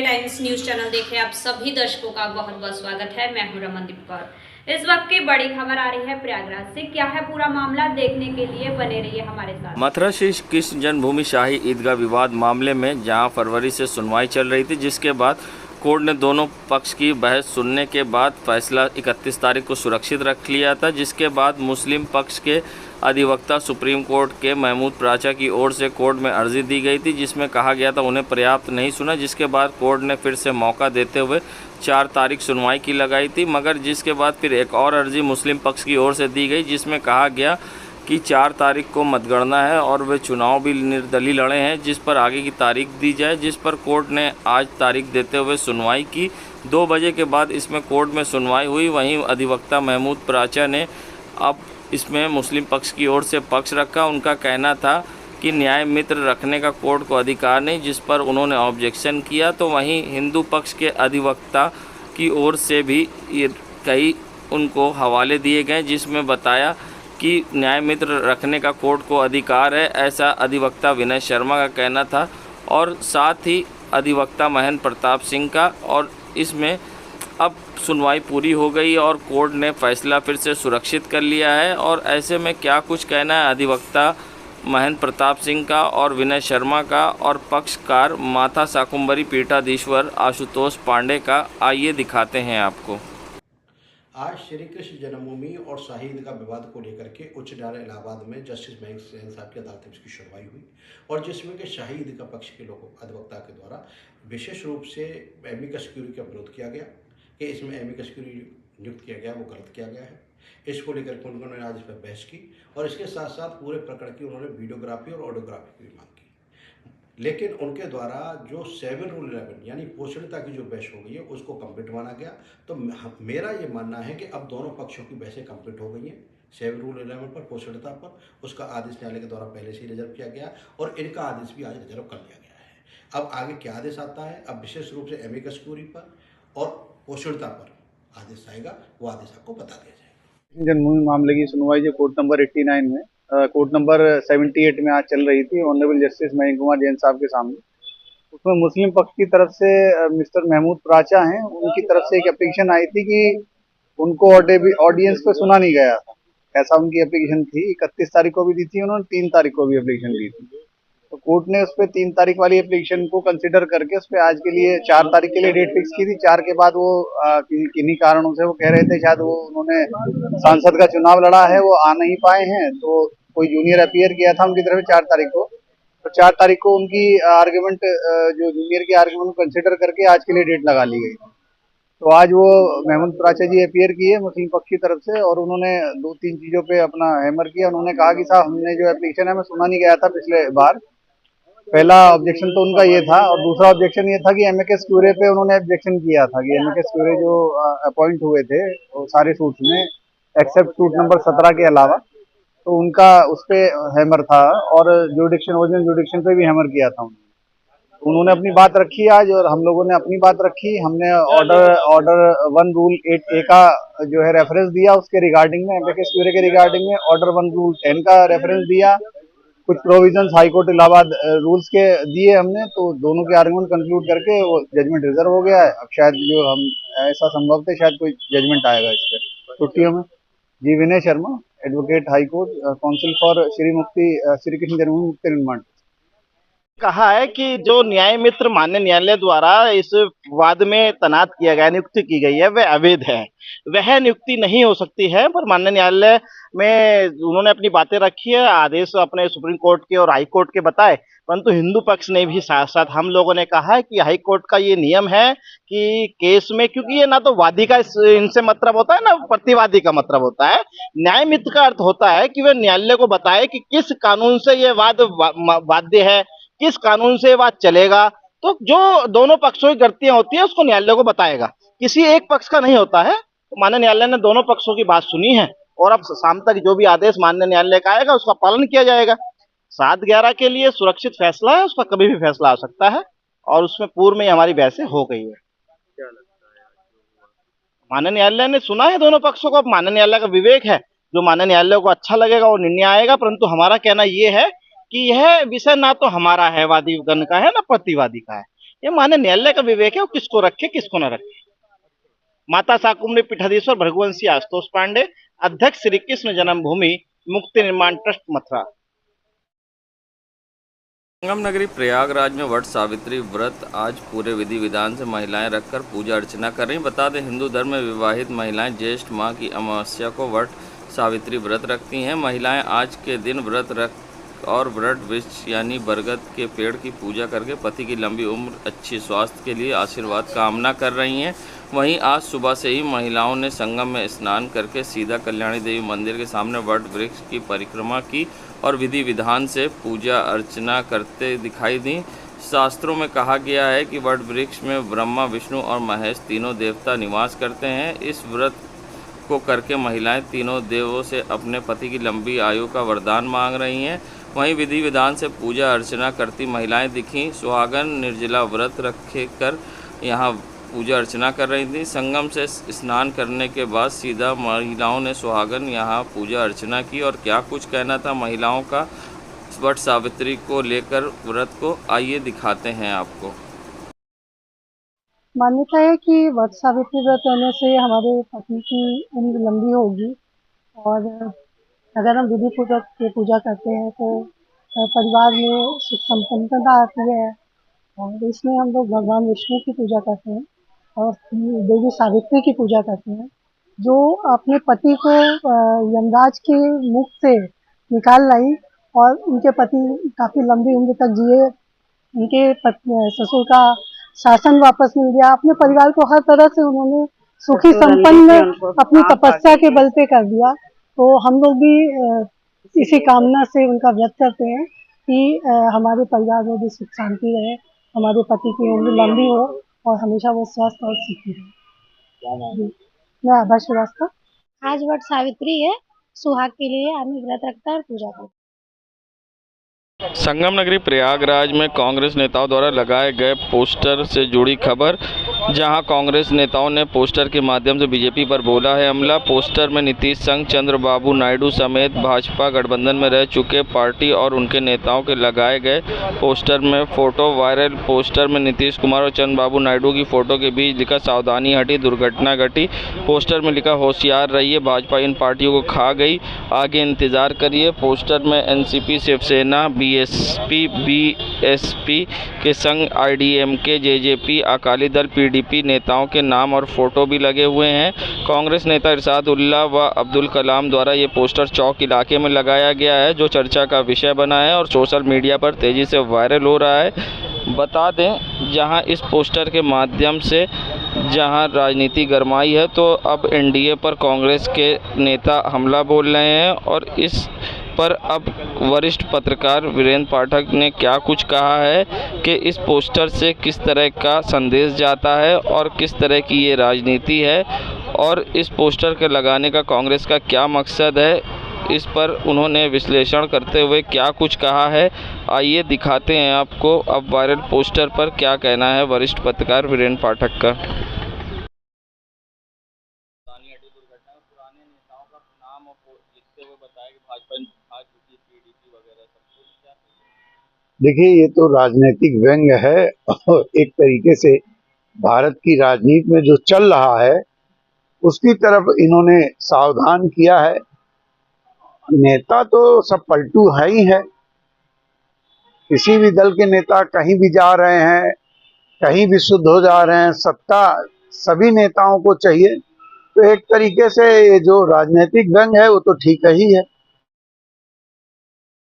Times news channel देखे आप सभी दर्शकों का बहुत बहुत स्वागत है। मैं हूं रमनदीप कौर। इस वक्त की बड़ी खबर आ रही है प्रयागराज से। क्या है पूरा मामला, देखने के लिए बने रहिए हमारे साथ। मथुरा श्री कृष्ण जन्मभूमि शाही ईदगाह विवाद मामले में जहां फरवरी से सुनवाई चल रही थी, जिसके बाद कोर्ट ने दोनों पक्ष की बहस सुनने के बाद फैसला 31 तारीख को सुरक्षित रख लिया था, जिसके बाद मुस्लिम पक्ष के अधिवक्ता सुप्रीम कोर्ट के महमूद प्राचा की ओर से कोर्ट में अर्जी दी गई थी, जिसमें कहा गया था उन्हें पर्याप्त नहीं सुना, जिसके बाद कोर्ट ने फिर से मौका देते हुए 4 तारीख सुनवाई की लगाई थी। मगर जिसके बाद फिर एक और अर्जी मुस्लिम पक्ष की ओर से दी गई, जिसमें कहा गया कि 4 तारीख को मतगणना है और वे चुनाव भी निर्दलीय लड़े हैं, जिस पर आगे की तारीख दी जाए, जिस पर कोर्ट ने आज तारीख देते हुए सुनवाई की। 2 बजे के बाद इसमें कोर्ट में सुनवाई हुई। वहीं अधिवक्ता महमूद प्राचा ने अब इसमें मुस्लिम पक्ष की ओर से पक्ष रखा। उनका कहना था कि न्याय मित्र रखने का कोर्ट को अधिकार नहीं, जिस पर उन्होंने ऑब्जेक्शन किया। तो वहीं हिंदू पक्ष के अधिवक्ता की ओर से भी कई उनको हवाले दिए गए, जिसमें बताया कि न्याय मित्र रखने का कोर्ट को अधिकार है, ऐसा अधिवक्ता विनय शर्मा का कहना था, और साथ ही अधिवक्ता महेंद्र प्रताप सिंह का। और इसमें अब सुनवाई पूरी हो गई और कोर्ट ने फैसला फिर से सुरक्षित कर लिया है। और ऐसे में क्या कुछ कहना है अधिवक्ता महेंद्र प्रताप सिंह का और विनय शर्मा का और पक्षकार माता शाकुंभरी पीठाधीश्वर आशुतोष पांडे का, आइए दिखाते हैं आपको। आज श्री कृष्ण जन्मभूमि और शाही ईदगाह विवाद को लेकर के उच्च न्यायालय इलाहाबाद में जस्टिस मयंक सेन साहब की अदालत में इसकी सुनवाई हुई और जिसमें कि शाही ईदगाह पक्ष के लोगों अधिवक्ता के द्वारा विशेष रूप से एमिकस क्यूरी का विरोध किया गया कि इसमें एमिकस क्यूरी नियुक्त किया गया वो गलत किया गया है। इसको लेकर के उन्होंने आज इस पर बहस की और इसके साथ साथ पूरे प्रकरण की उन्होंने वीडियोग्राफी और ऑडियोग्राफी की भी मांग की। लेकिन उनके द्वारा जो 7 रूल 11 यानी पोषणता की जो बहस हो गई है उसको कंप्लीट माना गया। तो मेरा ये मानना है कि अब दोनों पक्षों की बहसें कंप्लीट हो गई हैं। 7 रूल 11 पर पोषणता पर उसका आदेश न्यायालय के द्वारा पहले से ही रिजर्व किया गया और इनका आदेश भी आज रिजर्व कर लिया गया है। अब आगे क्या आदेश आता है, अब विशेष रूप से एमिकस क्यूरी पर और पोषणता पर आदेश आएगा, वो आदेश आपको बता दिया जाएगा। जन्मभूमि मामले की सुनवाई जो कोर्ट नंबर 89 में कोर्ट नंबर 78 में आज चल रही थी ऑनरेबल जस्टिस मयंक कुमार जैन साहब के सामने, उसमें मुस्लिम पक्ष की तरफ से मिस्टर महमूद प्राचा हैं, उनकी तरफ से एक एप्लीकेशन आई थी कि उनको ऑडियंस पे सुना नहीं गया था, ऐसा उनकी एप्लीकेशन थी। 31 तारीख को भी दी थी उन्होंने, 3 तारीख को भी एप्लीकेशन दी थी। तो कोर्ट ने उस पर 3 तारीख वाली एप्लीकेशन को कंसिडर करके उस पर आज के लिए 4 तारीख के लिए डेट फिक्स की थी। 4 के बाद वो किन्हीं कारणों से वो कह रहे थे, शायद वो उन्होंने सांसद का चुनाव लड़ा है, वो आ नहीं पाए हैं, तो कोई जूनियर अपीयर किया था उनकी तरफ 4 तारीख को। तो 4 तारीख को उनकी आर्ग्यूमेंट जो जूनियर की आर्ग्यूमेंट को कंसिडर करके आज के लिए डेट लगा ली गई। तो आज वो महमूद प्राचा जी अपीयर किए मुस्लिम पक्ष की तरफ से और उन्होंने 2-3 चीजों पे अपना हैमर किया। उन्होंने कहा कि साहब हमने जो एप्लीकेशन है मैं सुना नहीं गया था पिछले बार। पहला ऑब्जेक्शन तो उनका ये था और दूसरा ऑब्जेक्शन ये था कि एमिकस क्यूरे पे उन्होंने ऑब्जेक्शन किया था कि एमिकस क्यूरे जो अपॉइंट हुए थे वो सारे सूट्स में एक्सेप्ट सूट नंबर 17 के अलावा, तो उनका उस पे हैमर था और ओरिजिनल जुडिक्शन पे भी हैमर किया था उन्होंने अपनी बात रखी आज और हम लोगों ने अपनी बात रखी। हमने ऑर्डर 1 रूल 8A का जो है रेफरेंस दिया उसके रिगार्डिंग में, एमिकस क्यूरे के रिगार्डिंग में ऑर्डर 1 रूल 10 का रेफरेंस दिया। कुछ provisions high court Allahabad rules के दिए हमने, तो दोनों के आर्गुमेंट कंक्लूड करके वो जजमेंट रिजर्व हो गया है। अब शायद जो हम ऐसा संभव थे शायद कोई जजमेंट आएगा इस पर छुट्टियों में। Ji Vinay Sharma, advocate high court, counsel for Shri Krishna Janmabhoomi Mukti निर्माण। कहा है कि जो न्याय मित्र माननीय न्यायालय द्वारा इस वाद में तैनात किया गया, नियुक्ति की गई है, वह अवैध है, वह नियुक्ति नहीं हो सकती है। पर माननीय न्यायालय में उन्होंने अपनी बातें रखी है, आदेश अपने सुप्रीम कोर्ट के और हाई कोर्ट के बताए, परंतु हिंदू पक्ष ने भी साथ साथ हम लोगों ने कहा है कि हाई कोर्ट का ये नियम है कि केस में, क्योंकि ये ना तो वादी का इनसे मतलब होता है ना प्रतिवादी का मतलब होता है, न्याय मित्र का अर्थ होता है कि वह न्यायालय को बताए कि किस कानून से ये वाद वाद्य है, किस कानून से बात चलेगा। तो जो दोनों पक्षों की गलतियां होती है उसको न्यायालय को बताएगा, किसी एक पक्ष का नहीं होता है। तो माननीय न्यायालय ने दोनों पक्षों की बात सुनी है और अब शाम तक जो भी आदेश माननीय न्यायालय का आएगा उसका पालन किया जाएगा। 7/11 के लिए सुरक्षित फैसला है, उसका कभी भी फैसला आ सकता है और उसमें पूर्व में हमारी बहसें हो गई है। माननीय न्यायालय ने सुना है दोनों पक्षों को, अब माननीय न्यायालय का विवेक है, जो माननीय न्यायालय को अच्छा लगेगा वो निर्णय आएगा। परंतु हमारा कहना ये है कि यह विषय ना तो हमारा है वादीगण का है ना प्रतिवादी का है, ये माननीय न्यायालय का विवेक है, वो किसको रखे किसको न रखे। माता शाकुंभरी पीठाधीश्वर भृगुवंशी आशुतोष पांडे, अध्यक्ष श्री कृष्ण जन्मभूमि मुक्ति निर्माण ट्रस्ट मथुरा। संगम नगरी प्रयागराज में वट सावित्री व्रत आज पूरे विधि विधान से महिलाएं रखकर पूजा अर्चना कर रही। बता दें, हिंदू धर्म में विवाहित महिलाएं ज्येष्ठ माह की अमावस्या को वट सावित्री व्रत रखती हैं। महिलाएं आज के दिन व्रत रख और वट वृक्ष यानी बरगद के पेड़ की पूजा करके पति की लंबी उम्र, अच्छी स्वास्थ्य के लिए आशीर्वाद कामना कर रही हैं। वहीं आज सुबह से ही महिलाओं ने संगम में स्नान करके सीधा कल्याणी देवी मंदिर के सामने वट वृक्ष की परिक्रमा की और विधि विधान से पूजा अर्चना करते दिखाई दी। शास्त्रों में कहा गया है कि वट वृक्ष में ब्रह्मा, विष्णु और महेश तीनों देवता निवास करते हैं। इस व्रत को करके महिलाएं तीनों देवों से अपने पति की लंबी आयु का वरदान मांग रही हैं। वहीं विधि विधान से पूजा अर्चना करती महिलाएं दिखीं। सुहागन निर्जला व्रत रखे कर यहाँ पूजा अर्चना कर रही थी। संगम से स्नान करने के बाद सीधा महिलाओं ने सुहागन यहाँ पूजा अर्चना की। और क्या कुछ कहना था महिलाओं का वट सावित्री को लेकर व्रत को, आइए दिखाते हैं आपको। मान्यता है कि वट सावित्री व्रत रहने से हमारे पति की उम्र लंबी होगी और अगर हम विधि पूर्वक की पूजा करते हैं तो परिवार में सुख संपन्नता आती है। और इसमें हम लोग भगवान विष्णु की पूजा करते हैं और देवी सावित्री की पूजा करते हैं, जो अपने पति को यमराज के मुख से निकाल लाई और उनके पति काफ़ी लंबी उम्र तक जिए। उनके ससुर का शासन वापस मिल गया। अपने परिवार को हर तरह से उन्होंने सुखी संपन्न अपनी तपस्या के बल पे कर दिया। तो हम लोग भी इसी कामना से उनका व्रत करते हैं कि हमारे परिवार में भी सुख शांति रहे, हमारे पति की उम्र लंबी हो और हमेशा वो स्वस्थ और सुखी रहे। मैं आभा श्रीवास्तव। आज वट सावित्री है, सुहाग के लिए आदमी व्रत रखता है और पूजा करता है। संगम नगरी प्रयागराज में कांग्रेस नेताओं द्वारा लगाए गए पोस्टर से जुड़ी खबर, जहां कांग्रेस नेताओं ने पोस्टर के माध्यम से बीजेपी पर बोला है हमला। पोस्टर में नीतीश संग चंद्रबाबू नायडू समेत भाजपा गठबंधन में रह चुके पार्टी और उनके नेताओं के लगाए गए पोस्टर में फोटो वायरल। पोस्टर में नीतीश कुमार और चंद्रबाबू नायडू की फोटो के बीच लिखा सावधानी हटी, दुर्घटना घटी। पोस्टर में लिखा होशियार रहिए, भाजपा इन पार्टियों को खा गई, आगे इंतजार करिए। पोस्टर में एनसीपी, शिवसेना, बीएसपी, बीएसपी के संग आईडीएमके, जेजेपी, अकाली दल, पीडीपी नेताओं के नाम और फोटो भी लगे हुए हैं। कांग्रेस नेता इरशाद उल्लाह व अब्दुल कलाम द्वारा ये पोस्टर चौक इलाके में लगाया गया है, जो चर्चा का विषय बना है और सोशल मीडिया पर तेज़ी से वायरल हो रहा है। बता दें, जहां इस पोस्टर के माध्यम से जहां राजनीति गरमाई है, तो अब एनडीए पर कांग्रेस के नेता हमला बोल रहे हैं। और इस पर अब वरिष्ठ पत्रकार वीरेंद्र पाठक ने क्या कुछ कहा है कि इस पोस्टर से किस तरह का संदेश जाता है और किस तरह की ये राजनीति है और इस पोस्टर के लगाने का कांग्रेस का क्या मकसद है, इस पर उन्होंने विश्लेषण करते हुए क्या कुछ कहा है, आइए दिखाते हैं आपको। अब वायरल पोस्टर पर क्या कहना है वरिष्ठ पत्रकार वीरेंद्र पाठक का। देखिए, ये तो राजनीतिक व्यंग्य है और एक तरीके से भारत की राजनीति में जो चल रहा है उसकी तरफ इन्होंने सावधान किया है। नेता तो सब पलटू है ही है, किसी भी दल के नेता कहीं भी जा रहे हैं, कहीं भी शुद्ध हो जा रहे हैं। सत्ता सभी नेताओं को चाहिए, तो एक तरीके से ये जो राजनीतिक व्यंग्य है वो तो ठीक ही है।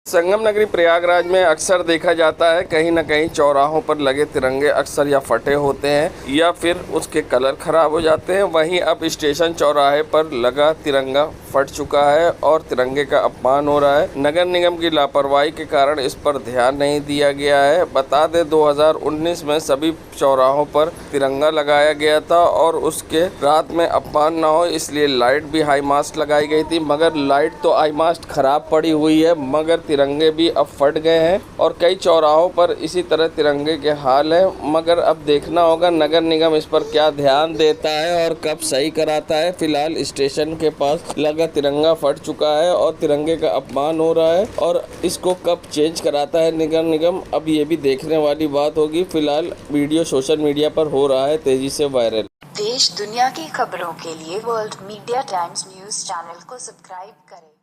संगम नगरी प्रयागराज में अक्सर देखा जाता है कहीं न कहीं चौराहों पर लगे तिरंगे अक्सर या फटे होते हैं या फिर उसके कलर खराब हो जाते हैं। वहीं अब स्टेशन चौराहे पर लगा तिरंगा फट चुका है और तिरंगे का अपमान हो रहा है। नगर निगम की लापरवाही के कारण इस पर ध्यान नहीं दिया गया है। बता दें, 2019 में सभी चौराहों पर तिरंगा लगाया गया था और उसके रात में अपमान ना हो इसलिए लाइट भी हाई मास्ट लगाई गई थी, मगर लाइट तो हाई मास्ट खराब पड़ी हुई है, मगर तिरंगे भी अब फट गए हैं और कई चौराहों पर इसी तरह तिरंगे के हाल है। मगर अब देखना होगा नगर निगम इस पर क्या ध्यान देता है और कब सही कराता है। फिलहाल स्टेशन के पास लगा तिरंगा फट चुका है और तिरंगे का अपमान हो रहा है और इसको कब चेंज कराता है नगर निगम, अब ये भी देखने वाली बात होगी। फिलहाल वीडियो सोशल मीडिया पर हो रहा है तेजी से वायरल। देश दुनिया की खबरों के लिए world media times news channel को सब्सक्राइब करें।